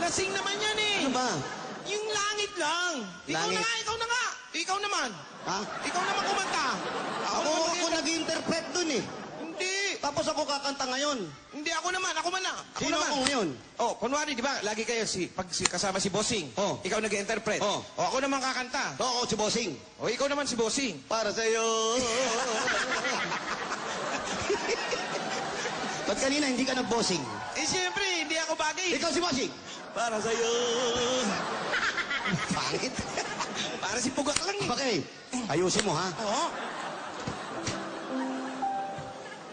Lasing naman yan eh. Ano ba? Yung langit lang. Langit? Ikaw na nga. Ikaw naman. Ha? Ikaw naman kumanta. Ako nag-interpret dun eh. Hindi. Tapos ako kakanta ngayon. Hindi, ako naman. Ako man na. Sino ako ngayon? Oh, kunwari, di ba, lagi kayo kasama si Bossing. Oh. Ikaw nag-interpret. Oh. O, ako naman kakanta. Oo, si Bossing. O, ikaw naman si Bossing. Para sa'yo. Ba't kanina hindi ka nag-bossing? Eh, siyempre, hindi ako bagay. Ikaw si Bossing. Para sa'yo. Pangit. Para si Pugak lang eh. Okay, ayusin mo ha. Oo.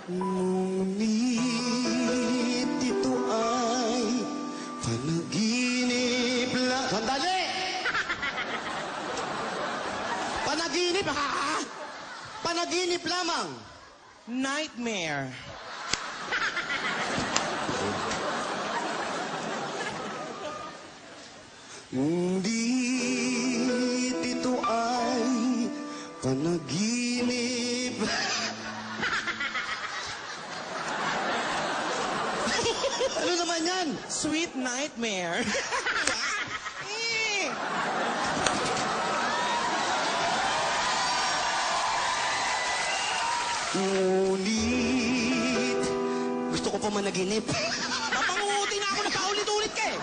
Ngunit ito ay panaginip lang. Sandali! Panaginip ha? Panaginip lamang. Nightmare. Ngunit ito ay panaginip. Ano naman yan? Sweet nightmare. Eh. Ngunit gusto ko pa managinip. Papangunguti na ako na paulit-ulit ka eh.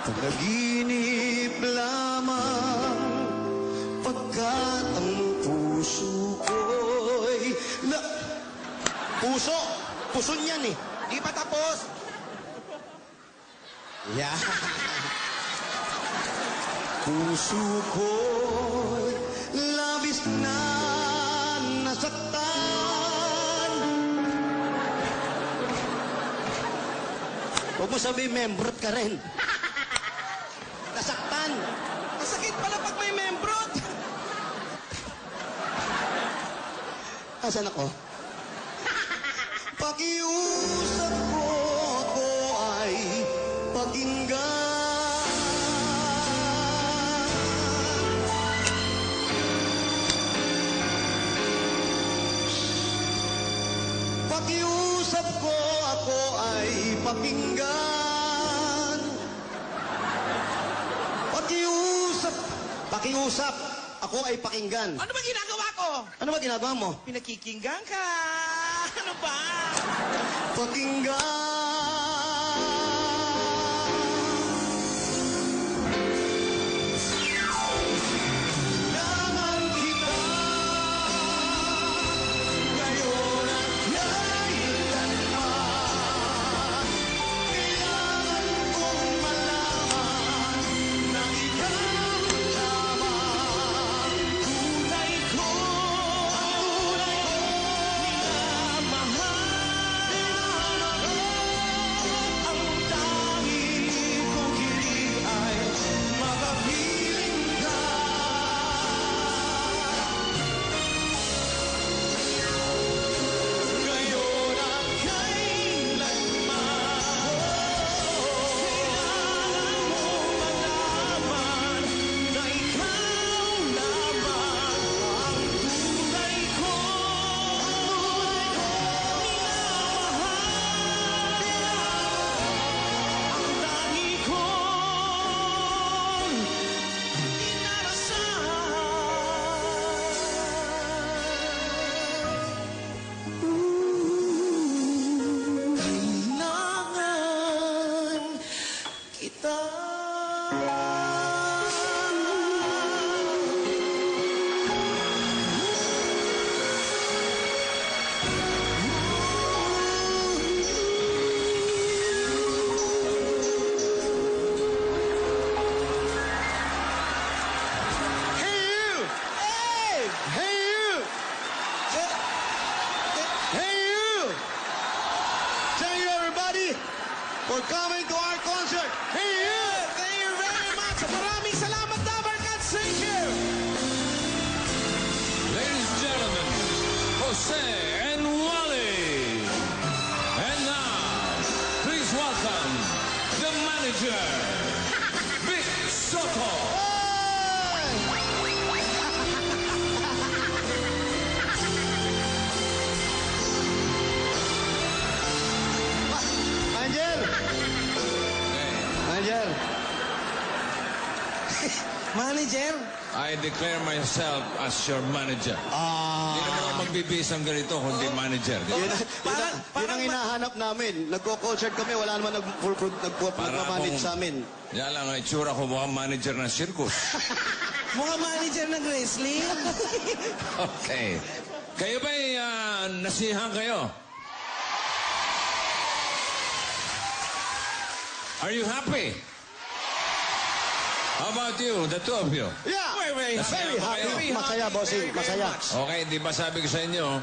Panaginip lamang pagkat ang puso ko'y Puso! Puso niyan eh. Di pa tapos. Yeah. Puso ko'y labis na nasaktan. Huwag mo sabihin, membrot ka rin. Nasaktan. Masakit pala pag may membrot. Asan ako? Pakiusap ko ako ay pakinggan. Pakiusap ko ako ay pakinggan. Pakiusap ako ay pakinggan. Ano ba ginagawa ko? Ano ba ginagawa mo? Pinakikinggan ka. Ano ba? Pakinggan. Naman kita ngayon at kailanman. Kailangan kong malaman na ikaw lamang. Tunay ko ang tanging kong hiling ay makapiling ka. Ngayon at kailanman, kailangan mo malaman na ikaw lamang ang tunay ko. Ang dami kong inarasan. Kailangan kita. Hey you! Hey! Hey you! Hey you! Thank you everybody for coming to our concert. Hey you! Thank you very much. Maraming salamat, Dabarkats. Thank you. Ladies and gentlemen, Jose and Wally. And now, please welcome the manager, Vic Soto. Angel! Angel! Manager? I declare myself as your manager. Hindi naman ako magbibisang ganito kundi manager. Yun, Parang- yun ang hinahanap namin. Nagko-concert kami, wala naman nagmamanage sa amin. Yan lang ang itsura ko, mukhang manager ng circus. Mukhang manager ng wrestling? Okay. Kayo ba'y nasihan kayo? Are you happy? How about you, the two of you? Yeah! Very Very happy. Masaya, bossing. Masaya. Okay, di ba sabi ko sa inyo,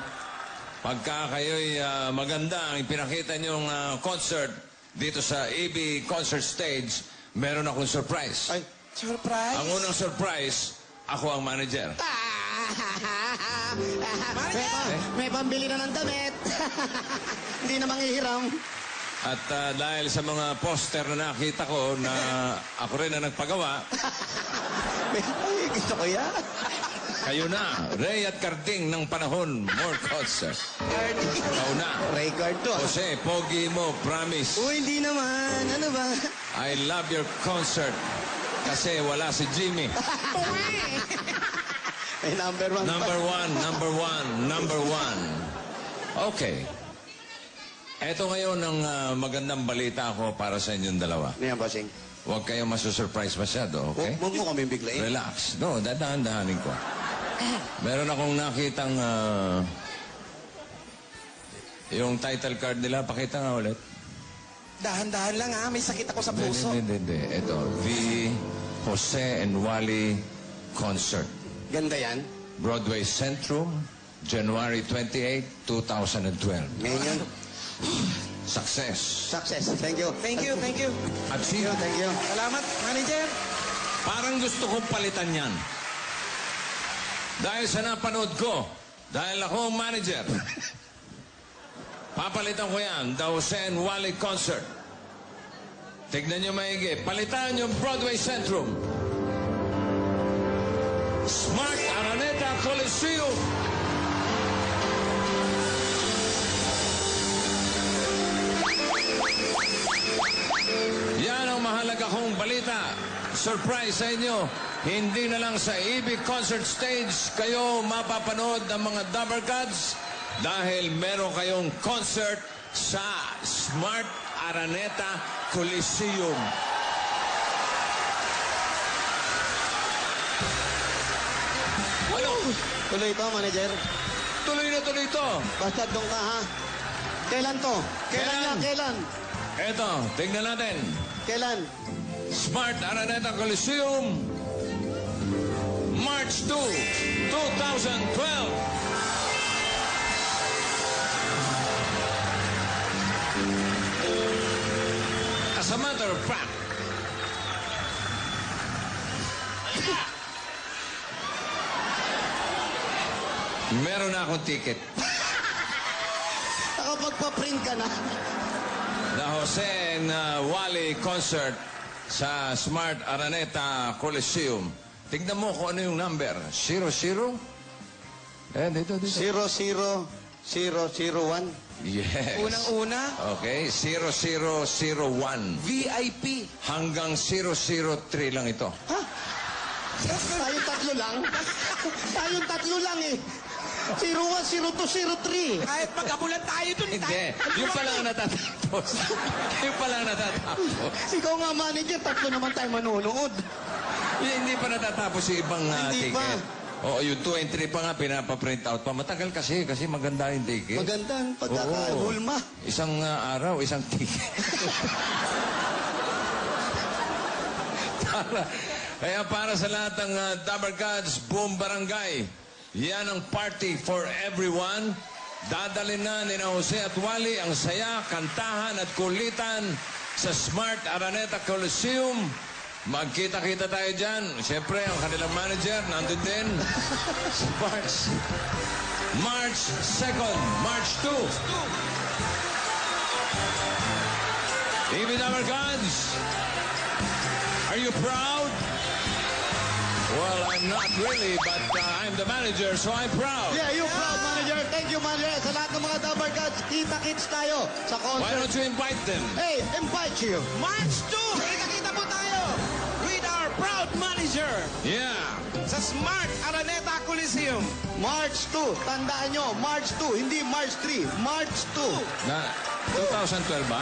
pagka kayo'y maganda, ang ipinakita niyong concert dito sa AB Concert Stage, meron akong surprise. Ay, Surprise? Ang unang surprise, ako ang manager. may pambili na ng damit. Hindi na manghihiram. At dahil sa mga poster na nakita ko na ako rin ang nagpagawa, Ay, gusto ko yan. kayo na, Ray at Carding ng panahon, more concert. Ikaw na. Record to. Jose, pogi mo, promise. Uy, hindi naman. Ano ba? I love your concert. Kasi wala si Jimmy. May number one. Number one, number one, number one. Okay. Eto ngayon ang magandang balita ko para sa inyong dalawa. Ano yan, bossing? Huwag kayong masusurprise masyado, okay? Huwag mo kami biglayin. Relax. No, dadahan-dahanin ko. Meron akong nakitang yung title card nila. Pakita nga ulit. Dahan-dahan lang ha, may sakit ako sa puso. Hindi. Ito, V. Jose and Wally Concert. Ganda yan. Broadway Centrum, January 28, 2012. Ngayon yun. Success. Success. Thank you. Thank you. Thank you. Achieve. Thank you. Salamat, manager. Parang gusto kong palitan yan. Dahil sa napanood ko, dahil ako ang manager, papalitan ko yan, the Jose and Wally Concert. Tignan nyo maigi. Palitan yung Broadway Centrum. Smart Araneta Coliseum. Yan ang mahalaga kong balita. Surprise sa inyo. Hindi na lang sa EB Concert Stage kayo mapapanood ng mga Dabber Gods dahil meron kayong concert sa Smart Araneta Coliseum. Ano? Tuloy to, manager. Tuloy na tuloy to. Basta doon ka, ha? Kailan to? Kailan Kailan? yan? Kailan? Eto, tingnan natin. Kailan? Smart Araneta Coliseum, March 2, 2012. As a matter of fact, meron na akong ticket. Nakapagpa-print ka na. The Jose and Wally concert sa Smart Araneta Coliseum. Tignan mo kung ano yung number. 00? Dito. 00001. Yes. Unang-una, Okay, 0001. VIP. Hanggang 003 lang ito. Ha? Tayong tatlo lang? Tayong tatlo lang eh. 01, 02, 03. Kahit magkabulan tayo dun. Hindi. Yung pala ang natatapos. Yung pala ang natatapos. Ikaw nga manager, tatlo naman tayo manonood. Hindi pa natatapos yung ibang Hindi ticket. pa. Oo, yung 2 and 3 pa nga pinapaprint out pa. Matagal kasi maganda yung ticket. Maganda ang Oo. pagkakahulma. Isang araw, isang ticket. Kaya para sa lahat ng Dabber Gods, buong barangay, yan ang party for everyone. Dadalhin na ni Jose at Wally ang saya, kantahan at kulitan sa Smart Araneta Coliseum. Magkita-kita tayo dyan. Siyempre, ang kanilang manager, nandun din. March 2nd, March 2. EB Dabber Gods, are you proud? Well, I'm not really, but I'm the manager, so I'm proud. Yeah, you proud manager. Thank you manager. Sa lahat ng mga Dabber Gods, kita-kits tayo sa Why concert. don't you invite them? Hey, invite you. March 2, kita-kita po tayo with our proud manager. Yeah. sa Smart Araneta Coliseum. March 2. Tandaan nyo, March 2. Hindi March 3. March 2. Na, 2012 ba?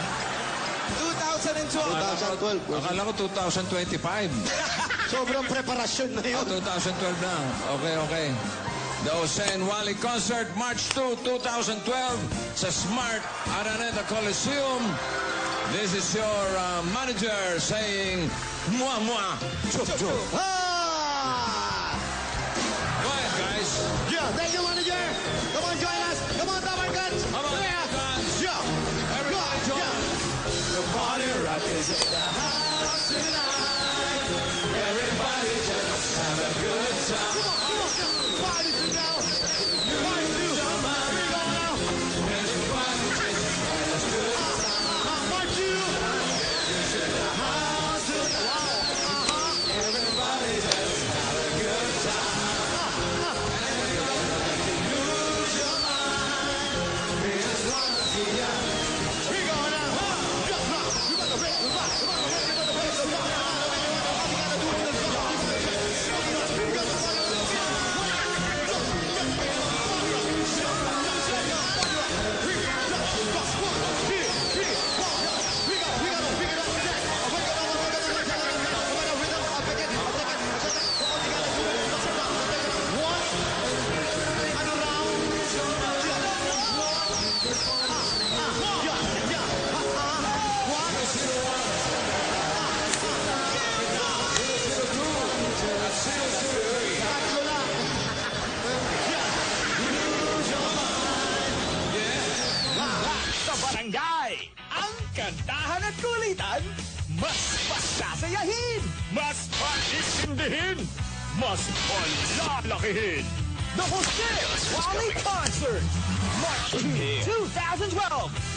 2012. 2012. Akala ko 2025. Sobrang preparasyon na yun. 2012 na. Okay. The Jose and Wally Concert, March 2, 2012 sa Smart Araneta Coliseum. This is your manager saying, Mwah, mwah, chup, chup. Ah! Go ahead, guys. Yeah, thank you, manager. Come on, join us. Come on, Tower Guns. Come on, Yeah. guys. Yeah. Everybody join. Yeah. The party rock is in the house tonight. Everybody just have a good time. Come on. Party to now. Party to. Here we go now. Everybody just have a good time. March you. The house tonight. Everybody just have a good time. And you don't have to lose your mind. We just want to see ya. Here we go now. Yeah, now. You gotta break the rock. You gotta break the rock. You gotta do it in the rock. Sa barangay, ang kantahan at kulitan, mas pasasayahin, mas patisindihin, mas palalakihin. The Jose Wally Concert, March 2, 2012,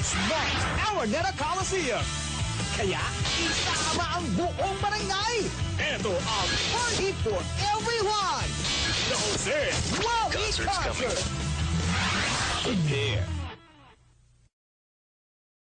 Smart Araneta Coliseum. Kaya isama ang buong barangay. Ito ang party for everyone. The Jose Wally Concert. Prepare